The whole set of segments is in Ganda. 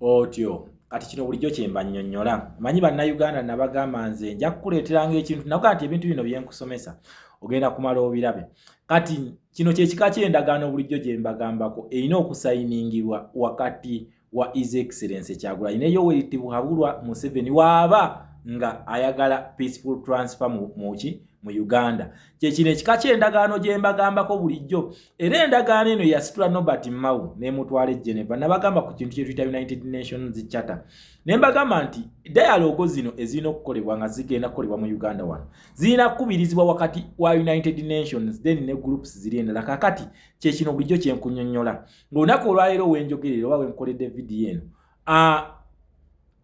otyo kati kino bulijjo kyemba nnyonnyola manyi bannayuganda nabagamba nze nja kukuleeteranga ekintu nakugaa nti ebintu bino byenkusomesa ogenda kumala obirabe kati kino kyekika ky'endagaano bulijjo gye mbagambako erina okusayiningibwa wakati wa His Excellency Kyagulanyi ne Yoweri Tibuhaburwa Museveni waaba nga ayagala peaceful transfer mu Uganda. Kyekino ekika ky'endagaano gye mbagambako bulijjo era endagaano eno yasitula Nobert Mao n'emutwala e Geneva nabagamba ku kintu kye tuyita United Nations Charter. Ne mbagamba nti dialogue zino ezirina okukolebwa nga zigenda kukolebwa mu Uganda wano zirina kukubirizibwa wakati wa United Nations then ne groups ziri endala. Kakati kyekino bulijjo kye nkunnyonnyola ng'olunaku olwaleero wenjogerera oba wenkoledde vidiyo eno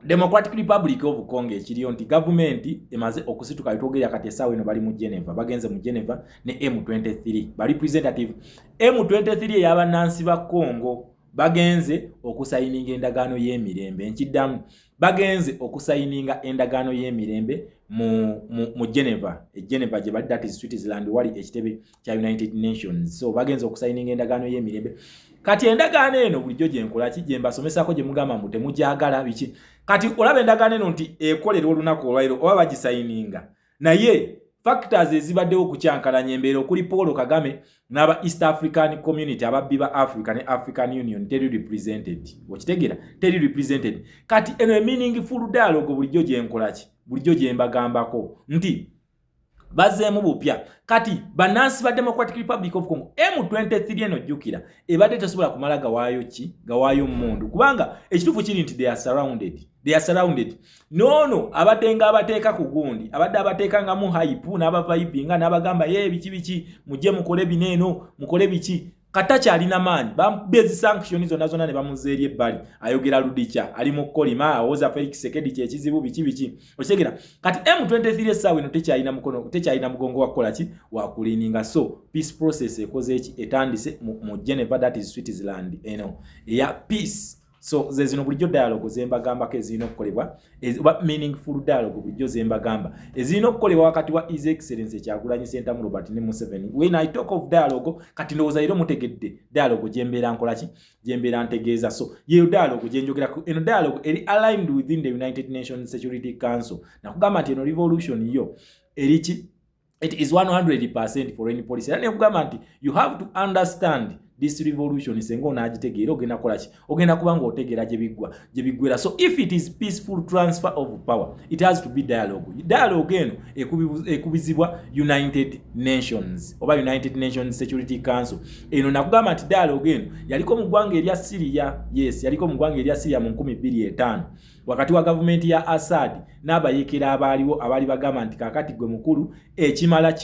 Democratic Republic of Congo ekiriyo nti government emaze okusituka itogera kati essaawa eno bali mu Geneva bagenze mu Geneva ne M23 bali representative M23 ey'abannansi ba Congo bagenze okusayininga endagaano y'emirembe nkiddamu bagenze okusayininga endagaano y'emirembe mu Geneva Geneva gye bali that is Switzerland wali ekitebe kya United Nations so bagenze okusayininga endagaano y'emirembe kati endagaano eno bulijjo gye nkola ki gye mbasomesako gye mugamba mu temujagala biki kati olaba endagaano eno nti ekolera olunaku olwaleero oba bagisayininga naye factors ezibaddewo okukyankalanya embeera okuli Paul Kagame n'aba East African Community ababbi ba Africa ne African Union teri represented okitegeera teri represented kati eno meaningful dialogue bulijjo gye nkola ki bulijjo gye mbagambako nti bazeemu bupya kati bannansi ba Democratic Republic of Congo M23 eno jjukira ebadde tesobola kumala gawaayo mmundu kubanga ekituufu kiri nti they are surrounded nono abatenga abateeka ku gundi abadde abateeka nga mu hype n'abavayipinga n'abagamba ye biki mujje mukole bineeno mukole biki katacha alina maani bezi sanction zonna ne bamuzeeri ebbali ayogera ludicha ali mu kolima awoza Felix Tshekedi kyekizibu biki okitegera kati M23 essaawa eno tekyalina mugongo wa kukola ki wa kulininga so peace process ekoze eki etandise mu Geneva that is Switzerland eno eya peace so zino bulijjo dialogue zembagambako ezirina okukolebwa meaningful dialogue bulijjo zembagamba ezirina okukolebwa wakati wa His Excellency Kyagulanyi Ssentamu Robert ne Museveni. When I talk of dialogue kati ndowooza ero mutegedde dialogue gyembeera nkola ki gyembeera ntegeeza so yeyo dialogue gyenjogerako eno dialogue eri aligned within the United Nations Security Council nakugamba nti eno revolution yo eri ki it is 100% foreign policy era nekugamba nti you have to understand this revolution senga onagitegeera ogenda kola ki ogenda kubanga otegeera gye biggwera so if it is peaceful transfer of power it has to be dialogue eno ekubizibwa United Nations oba United Nations Security Council eno nakugamba nti dialogue eno yaliko mu ggwanga erya Syria yaliko mu ggwanga erya Syria mu 2005 wakati wa government ya Assad n'abayekera abaaliwo abali bagamba nti kakati gwe mukulu ekimala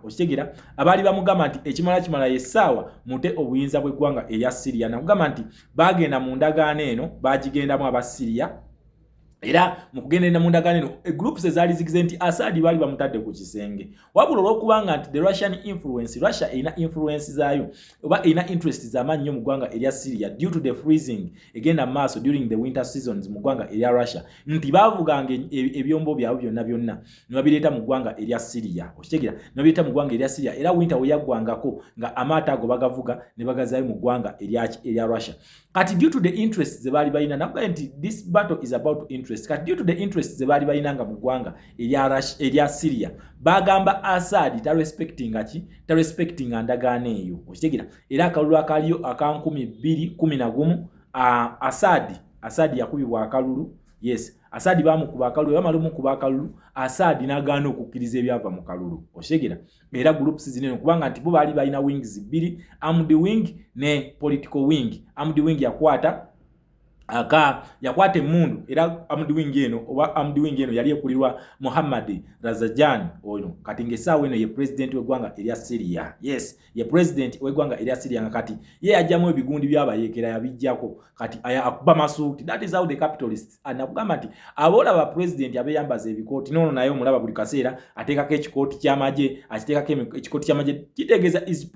okitegera abali bamugamba nti ekimala yessaawa mute obuyinza bw'eggwanga erya Syria nakugamba nti bagenda mu ndagaano eno bagigendamu aba Syria era mu kugendera mu ndagaano eno groups ezaali zigize nti Assad bali bamutadde ku kisenge wabula olw'okubanga nti the Russian influence Russia erina influence zaayo oba erina interest z'amaanyi nnyo mu ggwanga erya Syria due to the freezing egenda maaso during the winter seasons mu ggwanga erya Russia nti baavuganga ebyombo byabwe byonna ne babireeta mu ggwanga erya Syria okitegera ne babireeta mu ggwanga erya Syria era winter we yaggwangako nga amaato ago bagavuga ne bagazaayo mu ggwanga erya Russia kati due to the interests ze baali balina nakuga nti this battle is about interest kati due to the interests ze baali balinanga mu ggwanga erya Syria bagamba Assad tarespectinga ndagaano eyo okitegera era akalulu akaliyo aka 2011 Assad yakubibwa akalulu Assad bamukuba akalulu bamala mukuba akalulu Assad n'agaana okukkiriza ebyava mu kalulu okitegera era groups zinene kubanga nti bo baali balina wings bbiri armed wing ne political wing armed wing yakwata emmundu era armed wing eno yali ekulirwa Muhammad Razajan ono kati ng'essaawa eno ye president w'eggwanga erya Syria ye president w'eggwanga erya Syria nga kati ye yajjamu ebigundi by'abayeekera yabijjako kati akuba masuuti that is how the capitalists anakugamba nti aboolaba president abeeyambaza ebikooti noono naye omulaba buli kaseera ateekako ekikooti ky'amagye akiteekako ekikooti ky'amagye kitegeeza is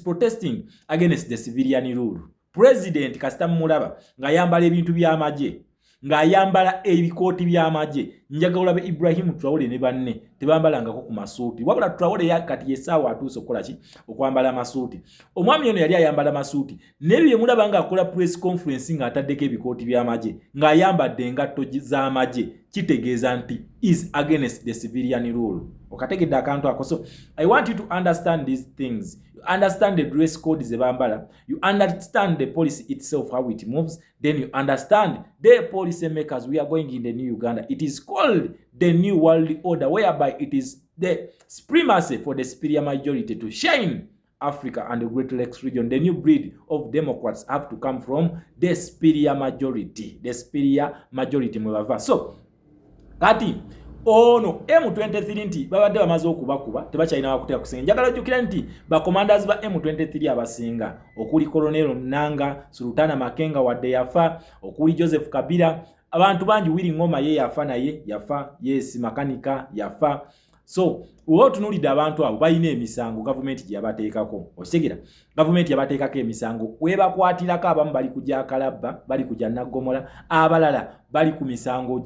protesting against the civilian rule. President kasita mulaba nga yambala ebintu by'amagye ng'ayambala ebikooti by'amagye njagala olabe Ibrahim Traore ne banne tebambalangako ku masuuti wabula Traore kati yesaawa atuuse okukola ki okwambala amasuuti omwami ono yali ayambala amasuuti n'ebyo bye mulaba ng'akola press conference ng'ataddeko ebikooti by'amagye ng'ayambadde engatto z'amagye kitegeeza nti is against the civilian rule okategedde akantu ako so I want you to understand these things you understand the dress code ze bambala you understand the policy itself how it moves then you understand the policy makers we are going in the new Uganda it is called the new world order whereby it is the supremacy for the superior majority to shine Africa and the Great Lakes region. The new breed of Democrats have to come from the superior majority. The superior majority mwebava. So, kati, ono M23 nti babadde bamaze okubakuba tebakyalina wakutera kusinga. Njagala ojjukira nti bacommanders ba M23 abasinga okuli Colonel Nanga, Sultana Makenga wadde yafa, okuli Joseph Kabila, abantu bangi Willy Ngoma ye yafa naye yafa, yes makanika yafa. So, uwo tunulide abantu abo bayina emisango government gye yabateekako. Okitegera? Government yabateekako emisango. Webakwatirako abamu bali kujja Kalabba, bali kujja Nagomola, abalala bali ku misango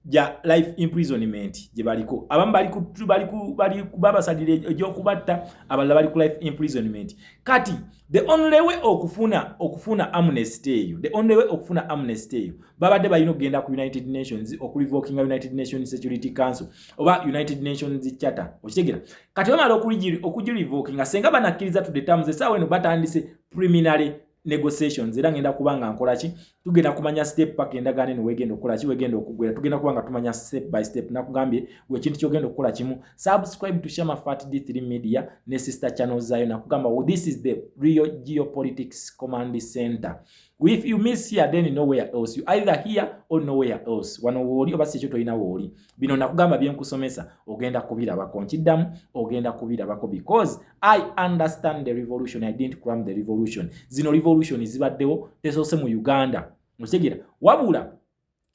ja life imprisonment gye baliko. Abamu bali ku babasalire egy'okubatta, abalala bali ku life imprisonment. Kati the only way okufuna amnesty eyo, the only way okufuna amnesty eyo babadde balina okugenda ku United Nations okurevokinga United Nations Security Council oba United Nations Charter. Okitegera? Kati bamala okugirevokinga senga banakkiriza to the terms esaawa eno batandise preliminary negotiations era ngenda kubanga nkola ki tugenda kumanya step pack endagaano eno wegenda okukola ki wegenda okugwera tugenda kubanga tumanya step by step nakugambye gwe kintu kyogenda okukola kimu subscribe to Shama Fat D3 Media ne sister channels zayo nakugamba this is the real Geopolitics Command Center. If you miss here then nowhere else you either here or nowhere else wano woli oba si ekyo toyina woli bino nakugamba byenkusomesa ogenda kubirabako nkiddamu ogenda kubirabako because I understand the revolution I didn't cram the revolution zino revolution zibaddewo tesoose mu Uganda okitegera wabula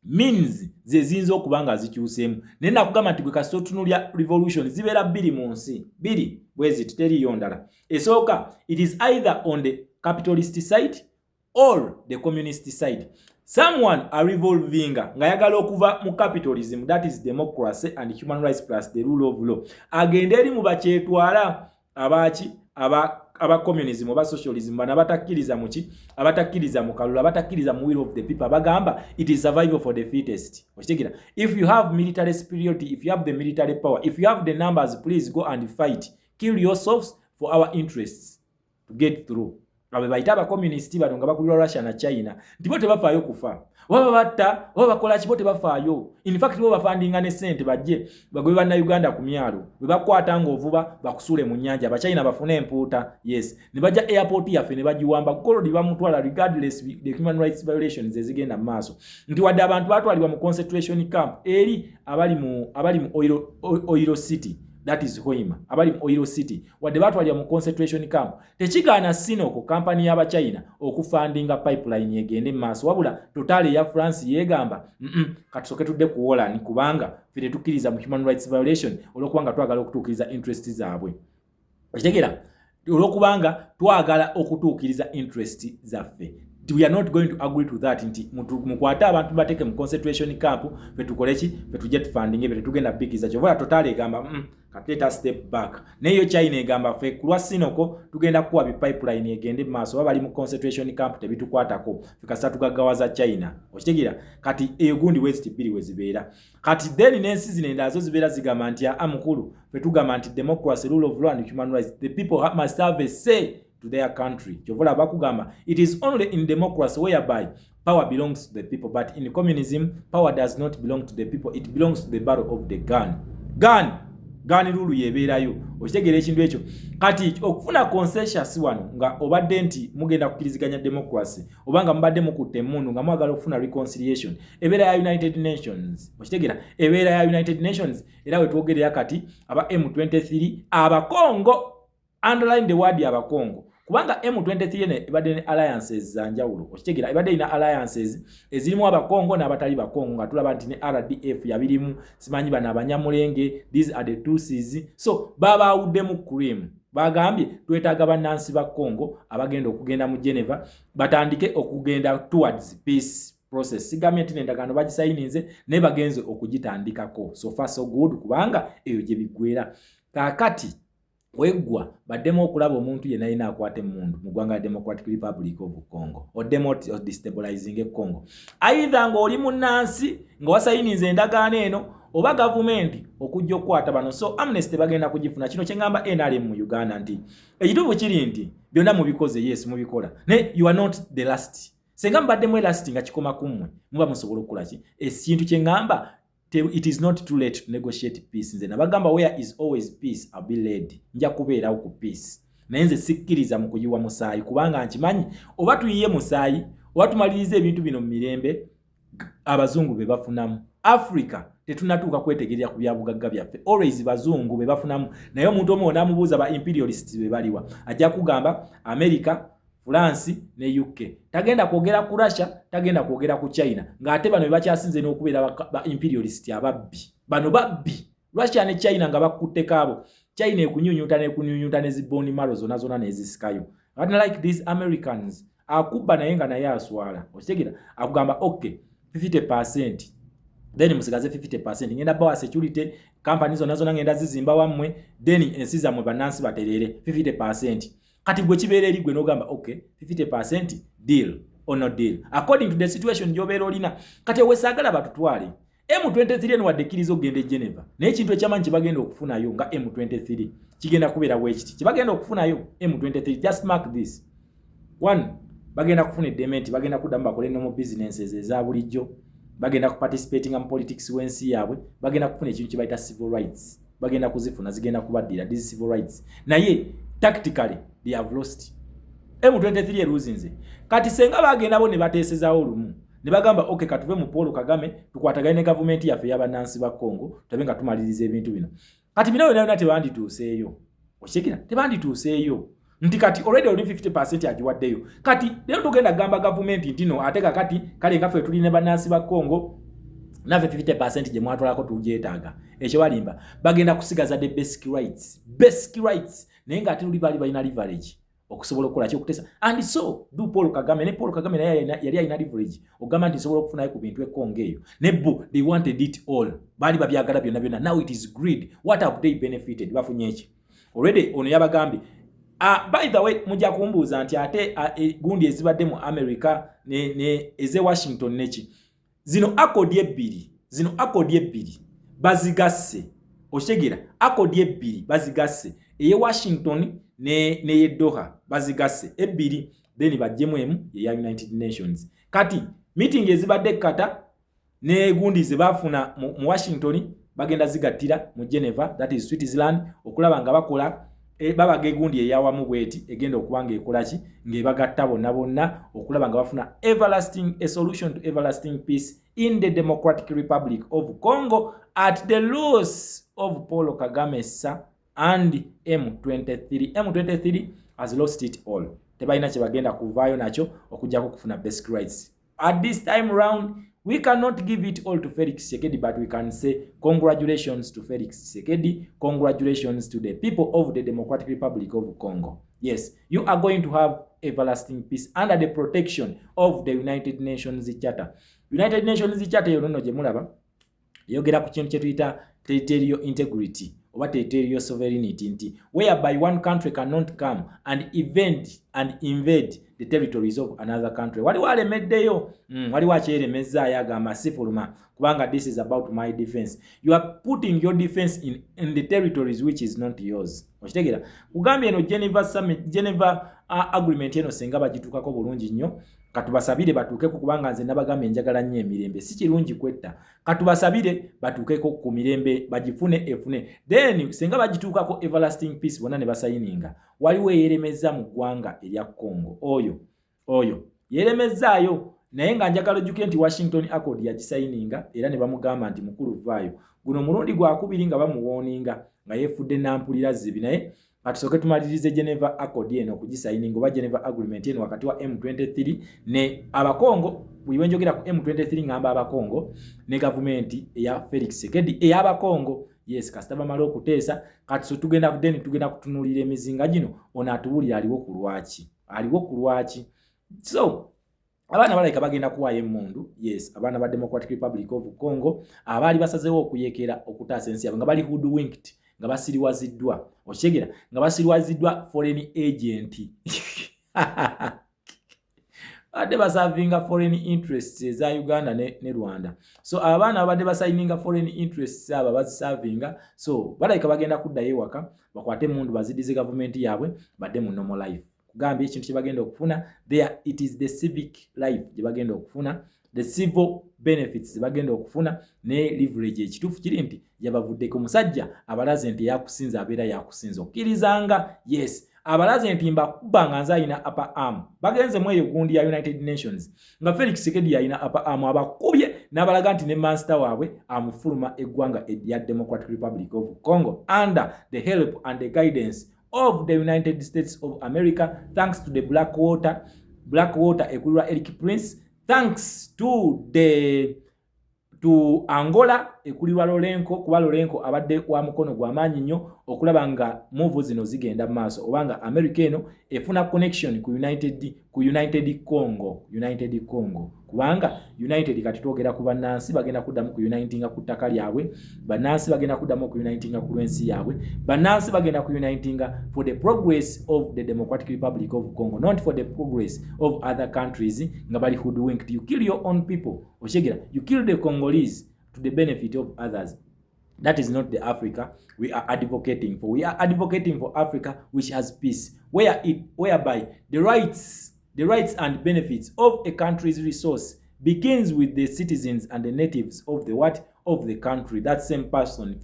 means ze zinzo okubanga zikyuseemu naye nakugamba nti gwe kasita otunulya revolution zibeera bbiri mu nsi bbiri bwezi teriyo ndala esooka it is either on the capitalist side or the communist side. Someone are revolving ngayagala okuva mu capitalism that is democracy and human rights plus the rule of law. Agenda eri mu bakyetwala abaki aba communism oba socialism bana batakkiriza muki abatakkiriza mu kalulu abatakkiriza mu will of the people bagamba it is survival for the fittest. Okitegera? If you have military superiority, if you have the military power, if you have the numbers, please go and fight. Kill yourselves for our interests to get through. Abe bayita aba communist bano nga bakulira Russia na China ndipo tebafaayo kufa waba batta waba bakola kibo tebafaayo in fact bo bafandinga ne sente bajje bagwe bana Uganda ku myalo bwe bakwata ngovuba bakusule mu nyanja abachina bafune empuuta yes ne bajja airport yafe ne bajiwamba kolodi bamutwala regardless the human rights violations ezigenda maaso nti wadde abantu batwalibwa mu concentration camp eri abali mu Oiro City. That is Hoima. Abali Oiro City. Wadde batwalya mu concentration camp. Tekigaana sino ku company y'aba China okufandinga pipeline yegende maaso. Wabula totale ya France yegamba katusoke tudde kuwola ni kubanga fire tukiriza mu human rights violation olwokubanga twagala okutuukiriza interest zaabwe. Okitegera? Olwokubanga twagala okutuukiriza interest zaffe. We are not going to agree to that nti mukwata abantu bateke mu concentration camp fetukolechi fetujet funding fetugenda bikiza chovola totale egamba kateta step back neyo China egamba fe kulwa sinoko tugenda kuwa bi pipeline egende maaso babali mu concentration camp tebitukwatako fikasa tugagawaza China okitegera kati egundi west bili wezibeera kati then nensi zinenda azo zibeera zigamba nti amukulu fetugamba nti democracy rule of law and human rights the people must have a say to their country. Chovola bakugamba it is only in democracy whereby power belongs to the people, but in communism power does not belong to the people, it belongs to the barrel of the gun rule yebeerayo. Okitegera ekintu ekyo kati okufuna consensus wano nga obadde nti mugenda kukiriziganya democracy obanga mbadde mukutte mundu nga mwagala okufuna reconciliation ebeera ya United Nations. Okitegera ebeera ya United Nations era wetwogerera kati aba M23 aba Congo underline the word aba Congo kubanga M23 ne ibadde ne alliances za njawulo. Okitegera ibadde ina alliances ezirimu aba Congo n'abatali ba Congo nga tulaba nti ne RDF yabirimu simanyi bana abanyamulenge these are the Tutsis so baba awudde mu cream bagambye twetaaga bannansi ba Congo abagenda okugenda mu Geneva batandike okugenda towards peace process. Sigambye nti Ndagaano bagisayininze ne bagenze okugitandikako. So far so good kubanga eyo gye biggwera. Kaakati weggwa baddemu okulaba omuntu yenna alina akwate mundu mu ggwanga Democratic Republic of Congo oddemu destabilizing Congo. Either ng'oli munnansi nga wasayininze endagaano eno oba gavumenti okujja okukwata bano. So Amnesty bagenda kugifuna. Kino kye ngamba NRM mu Uganda nti ekituufu kiri nti byonna mubikoze, yes mubikola, ne you are not the last. Senga mbaddemu elasti nga kikoma kummwe muba musobola okukola ki ekintu kye ngamba. It is not too late to negotiate peace. Nze nabagamba where is always peace I'll be led. Nja kubeerawo ku peace. Naye nze sikkiriza mu kuyiwa musaayi kubanga nkimanyi oba tuyiye musaayi oba tumaliriza ebintu bino mu mirembe abazungu be bafunamu. Africa tetunatuuka kwetegerera ku byabugagga byaffe. Always bazungu be bafunamu. Naye omuntu omu onaamubuuza ba imperialists be baliwa ajja kugamba America, France ne UK. Tagenda kwogera ku Russia, tagenda kwogera ku China. Ng'ate bano bakyasinze n'okubeera ba imperialist ababbi. Bano babbi. Russia ne China nga bakutte kaabo. China ekunyunyuta ne ziboni maro zona nezisikayo. Not like these Americans. Akuba naye nga naye aswala. Okitegera akugamba okay 50%. Then musigaze 50%. Ngenda bawa security companies zona ngenda zizimba wamwe. Then ensiza mu banansi baterere 50%. Kati gwe kibeera eri gwe n'ogamba okay 50% deal or no deal according to the situation gy'obeera olina. Kati wesaagala batutwale M23 eno wadde ekkiriza okugenda e Geneva naye ekintu ekyamanyi kye bagenda okufunayo nga M23 kigenda kubeera bwekiti kye bagenda okufunayo M23. Just mark this one, bagenda kufuna eddementi, bagenda kuddamu bakole no mu businesses eza bulijjo, bagenda kuparticipating mu politics w'ensi yaabwe, bagenda kufuna ekintu kye bayita civil rights, bagenda kuzifuna zigenda kubaddira these civil rights. Naye tactically they have lost. M23 eruzinze. Kati senga bagenda bo ne bateesezaawo olumu ne bagamba okay katuve mu Paul Kagame tukwatagane ne government yaffe y'abannansi ba Congo tube nga tumaliriza ebintu bino. Kati bino byonna tebandituuseeyo. Okitegera tebandituuseeyo. Nti kati already oli 50% agiwaddeyo. Kati lero tugenda gamba government ntino ate kakati kale nga ffe tuli ne bannansi ba Congo nave 50% gye mwatwalako tugyetaaga. Ekyo balimba bagenda kusigaza the basic rights naye nga ate luli bali balina leverage okusobola okukola kyokutesa. And so do Paul Kagame. Ne Paul Kagame yali alina leverage ogamba nti nsobola okufunayo ku bintu ekongo eyo. Nebo they wanted it all. Bali babyagala byonna. Now it is greed. What have they benefited? Bafunye eki already ono yabagambi. By the way mujja kumbuuza nti ate gundi ezibadde mu America ne eze Washington neki zino akodi ebbiri bazigasse. Okitegera akodi ebbiri bazigasse eye Washington ne Doha bazigasse ebbiri then bajjemu emu ya United Nations. Kati meeting ezibadde kata ne gundi ze bafuna mu Washington bagenda zigattira mu Geneva, that is Switzerland, okulaba nga bakola babage gundi eyawamu bweti egenda okubanga ekolaki ng'ebagatta bonna okulaba nga bafuna a solution to everlasting peace in the Democratic Republic of Congo at the loss of Paul Kagame sir and M23. M23 has lost it all. Tebalina kye bagenda kuvaayo nakyo okujjako kufuna basic rights. At this time round, we cannot give it all to Felix Tshekedi, but we can say congratulations to Felix Tshekedi, congratulations to the people of the Democratic Republic of Congo. Yes, you are going to have everlasting peace under the protection of the United Nations Charter. United Nations Charter yonono gye mulaba yogera ku kintu kye tuyita territorial integrity oba territorial sovereignty nti whereby one country cannot come and invade the territories of another country. Wali walemeddeyo wali wakyeremezaayo agamba sifuluma kubanga this is about my defense. You are putting your defense in the territories which is not yours. Okitegera kugambye eno Geneva agreement eno senga bagituukako bulungi nnyo katubasabire batuukeko kubanga nze nabagamba enjagala nnyo emirembe si kirungi kwetta. Katubasabire batuukeko ku mirembe bagifune efune then senga bagituukako everlasting peace bonna ne basayininga waliwo eyeremeza mu ggwanga erya Congo oyo yeremezaayo naye nga njagala ojjuke nti Washington Accord yagisayininga era ne bamugamba nti mukulu vaayo guno mulundi gwakubiri nga bamuwooninga nga yeefudde nampulira zibi naye atusooke tumalirize Geneva Accord eno okugisayininga oba Geneva Agreement eno wakati wa M23 ne abakongo. Bwe njogera ku M23 ngamba abakongo ne gavumenti eya Felix Tshekedi ey'abakongo. Yes, kasita bamala okuteesa kati so tugenda kutunuulira emizinga gino ono atuwulira aliwo ku lwaki. So Abana balayika bagenda kuwaayo emmundu, yes, abaana ba Democratic Republic of Congo abaali basazeewo okuyekera okutaasa ensi yaabwe nga bali hoodwinked, nga basiriwaziddwa, okitegeera, nga basiriwaziddwa foreign agent badde basavinga foreign interests eza Uganda ne Rwanda. So abaana babadde basayininga foreign interests aba bazisavinga, so balayika bagenda kuddayo ewaka bakwate emmundu bazidize gavumenti yaabwe badde mu normal life. Kugambye ekintu kye bagenda okufuna there, it is the civic life gye bagenda okufuna, the civil benefits ze bagenda okufuna, ne leverage. Ekituufu kiri nti yabavuddeko omusajja abalaze nti yakusinza abeera yakusinza okkirizanga, yes, abalaze nti mbakuba nga nze alina upper arm. Bagenze mu eyo gundi ya United Nations nga Felix Tshekedi alina upper arm, abakubye n'abalaga nti ne master waabwe amufuluma eggwanga ya Democratic Republic of Congo under the help and the guidance of the United States of America, thanks to the Blackwater ekulirwa Eric Prince, thanks to Angola ekulirwa Lorenko, kuba Lorenko abadde wa mukono gwa maanyi nnyo okulaba nga move zino zigenda maaso, obanga America eno efuna connection ku United Congo, kubanga United kati twogera ku bannansi bagenda kuddamu ku unitinga ku ttaka lyabwe, bannansi bagenda kuddamu ku unitinga ku lwensi yaabwe, bannansi bagenda ku unitinga for the progress of the Democratic Republic of Congo, not for the progress of other countries nga bali hoodwinked. You kill your own people, oshegera, you kill the Congolese to the benefit of others. That is not the Africa we are advocating for. We are advocating for Africa which has peace, whereby the rights and benefits of a country's resource begins with the citizens and the natives of the country, that same person.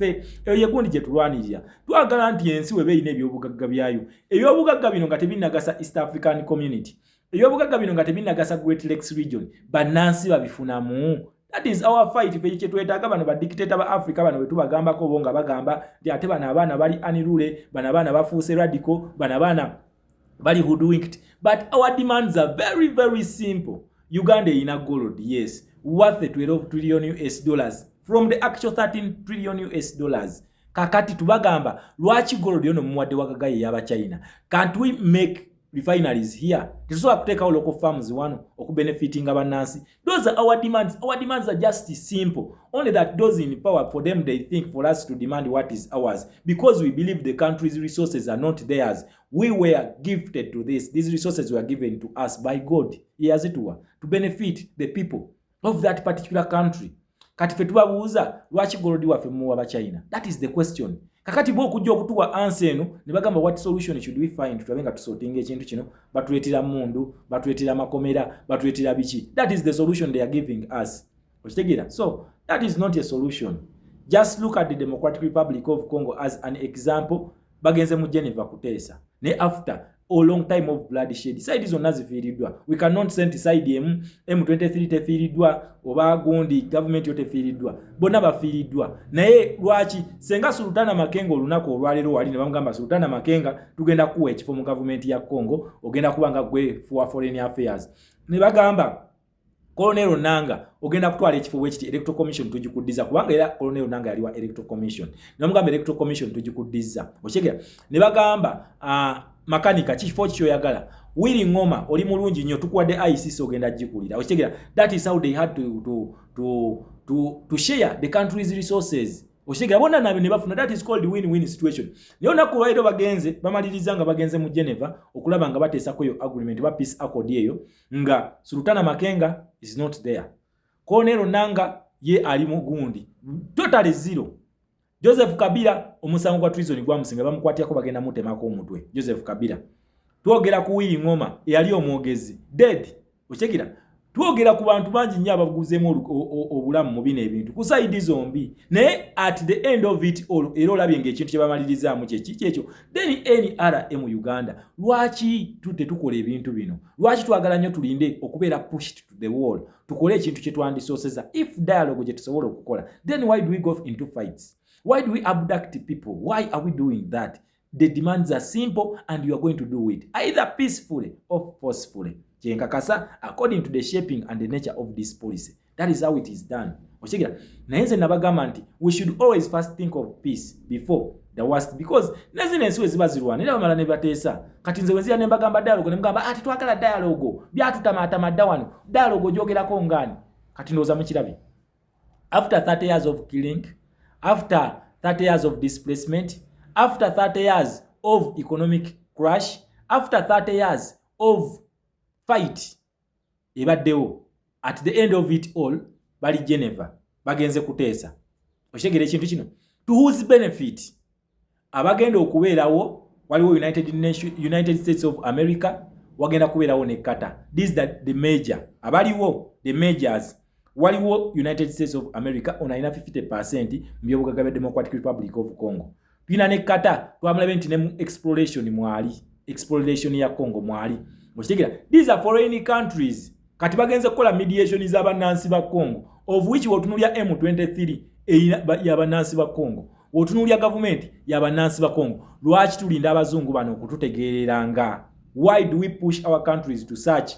Eyo yegundi gye tulwanirira. Twagala nti ensi webe ine ebyobugagga byayo. Ebyobugagga bino nga tebinnagasa East African Community. Ebyobugagga bino nga tebinnagasa Great Lakes Region. Bannansi babifunamu. That is our fight. Fe kye twetaaga bano ba dictator ba Africa bano we tubagambako bo nga bagamba nti ate bano abaana bali unruly, bano abaana bafuuse radical, bano abaana bali hoodwinked. But our demands are very, very simple. Uganda ina gold, yes, worth $12 trillion from the actual $13 trillion. Kakati tubagamba lwaki gold yono muwadde wakagaye yaba China. Can't we make refineries here? Tesobola kuteekawo local farms wano okubenefitinga bannansi. Those are our demands. Our demands are just simple. Only that those in power, for them, they think for us to demand what is ours. Because we believe the country's resources are not theirs. We were gifted to this. These resources were given to us by God. As it were, to benefit the people of that particular country. Kati fe tubabuuza lwaki golodi waffe muwa ba China? That is the question. Kakati bo okujja okutuwa answer eno ne bagamba what solution should we find tulabenga tusotinga ekintu kino, batuletera mundu, batuletera makomera, batuletera biki. That is the solution they are giving us. Okitegeera? So that is not a solution. Just look at the Democratic Republic of Congo as an example. Bagenze mu Geneva kuteesa ne after a long time of bloodshed. Side zonna zifiiriddwa. We cannot send side M23 tefiiriddwa oba gundi government yote fiiriddwa. Bonna bafiiriddwa. Naye lwaki senga Sultana Makenga olunaku olwalero wali ne bamugamba Sultana Makenga tugenda kuwa ekifo mu government ya Congo, ogenda kubanga gwe for foreign affairs. Ne bagamba Colonel Nanga ogenda kutwala ekifo wekiti Electoral Commission tujikuddiza kubanga era Colonel Nanga yali wa Electoral Commission. Ne bamugamba Electoral Commission tujikuddiza. Okitegeera? Ne bagamba makanika kifo kyo yagala Willy Ngoma oli mulungi nnyo tukuwadde ICC ogenda jikulira. Okitegeera? That is how they had to share the country's resources. Okitegeera? Bonna nabe ne bafuna. That is called win-win situation. Naye onaku lwairo bagenze bamaliriza nga bagenze mu Geneva okulaba nga bateesako yo agreement ba peace accord eyo nga Sultana Makenga is not there. Colonel Nanga ye ali mu gundi. Totally zero. Joseph Kabila omusango kwa treason gwa musinga bamukwatiyako bagenda mutemako omutwe. Joseph Kabila. Twogera ku Willy Ngoma eyali omwogezi dead. Okitegeera? Twogera ku bantu bangi nnyo abaguzeemu obulamu mu bino ebintu ku side zombi. Naye at the end of it all era olabye ng'ekintu kye bamalirizzaamu kyekyo. Then NRM mu Uganda. Lwaki tukola ebintu bino? Lwaki twagala nnyo tulinde okubeera pushed to the wall? Tukole ekintu kye twandisooseza. If dialogue gye tusobola okukola, then why do we go into fights? Why do we abduct people? Why are we doing that? The demands are simple and you are going to do it either peacefully or forcefully. Kyenkakasa according to the shaping and the nature of this policy. That is how it is done. Okitegeera? Naye nze nabagamba nti we should always first think of peace before the worst because nezine ensi eziba zirwana era bamala ne bateesa kati nze wenzira ne mbagamba dialogue ne mugamba ati twagala dialogue byatutamaatama dda wano dialogue ogyogerako ngani kati ndowooza mukirabe after 30 years of killing, after 30 years of displacement, after 30 years of economic crash, after 30 years of fight ebaddewo, at the end of it all bali Geneva bagenze kuteesa oshegere ekintu kino to whose benefit abagenda okubeerawo waliwo United States of America wagenda kubeerawo ne Qatar. This is the major abaliwo the majors waliwo United States of America onaina 50% mbyobugaga bya Democratic Republic of Congo. Pina ne Qatar twamulabe nti ne exploration mwali exploration ya Congo mwali oshegera these are foreign countries kati bagenze kola mediation z'abanansi ba Congo of which wotunulya M23 y'abanansi ba Congo wotunulya government y'abanansi ba Congo. Lwaki tulinda abazungu bano okututegereranga? Why do we push our countries to such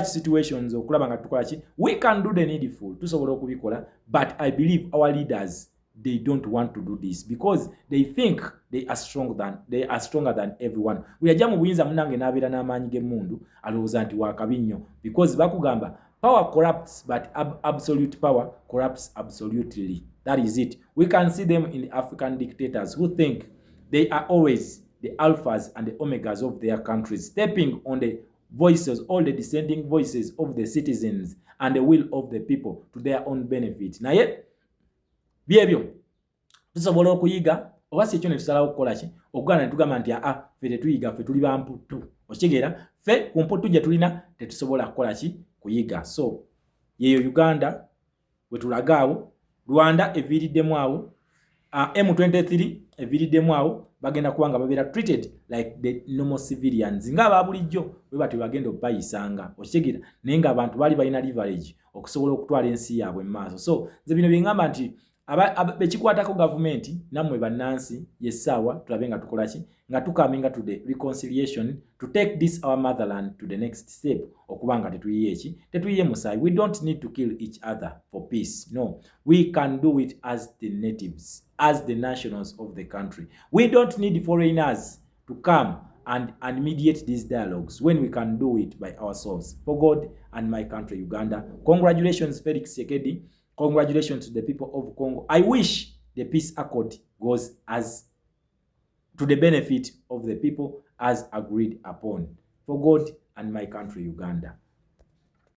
situations okulaba nga tukola ki? We can do the needful tusobola okubikola, but I believe our leaders they don't want to do this because they think they are stronger than everyone. Buyajja mu buyinza munange n'abeera n'amaanyi g'emmundu alowooza nti waakabi because bakugamba power corrupts but absolute power corrupts absolutely. That is it. We can see them in the African dictators who think they are always the alphas and the omegas of their countries, stepping on the voices, all the dissenting voices of the citizens and the will of the people to their own benefit. Naye byebyo tusobola okuyiga oba si ekyo ne tusalawo okukola ki okugana ne tugamba nti ffe tetuyiga ffe tuli bamputu okitegeera ffe ku mputu gye tulina tetusobola kukola ki kuyiga. So yeyo Uganda we tulagaawo, Rwanda eviiriddemu awo, M23 eviiriddemu awo bagenda kuba nga babeera treated like the normal civilians ng'aba bulijjo bwe bati bagenda obayisanga okitegeera naye ng'abantu baali balina leverage okusobola okutwala ensi yaabwe mu maaso. So nze bino bye ngamba nti bekikwatako gavumenti nammwe bannansi yessaawa tulabe nga tukola ki nga tukaminga to the reconciliation to take this our motherland to the next step okuba nga tetuyiye musaayi. We don't need to kill each other for peace. No, we can do it as the natives, as the nationals of the country. We don't need foreigners to come and mediate these dialogues when we can do it by ourselves. For God and my country, Uganda. Congratulations, Felix Tshekedi. Congratulations to the people of Congo. I wish the peace accord goes as to the benefit of the people as agreed upon. For God and my country, Uganda.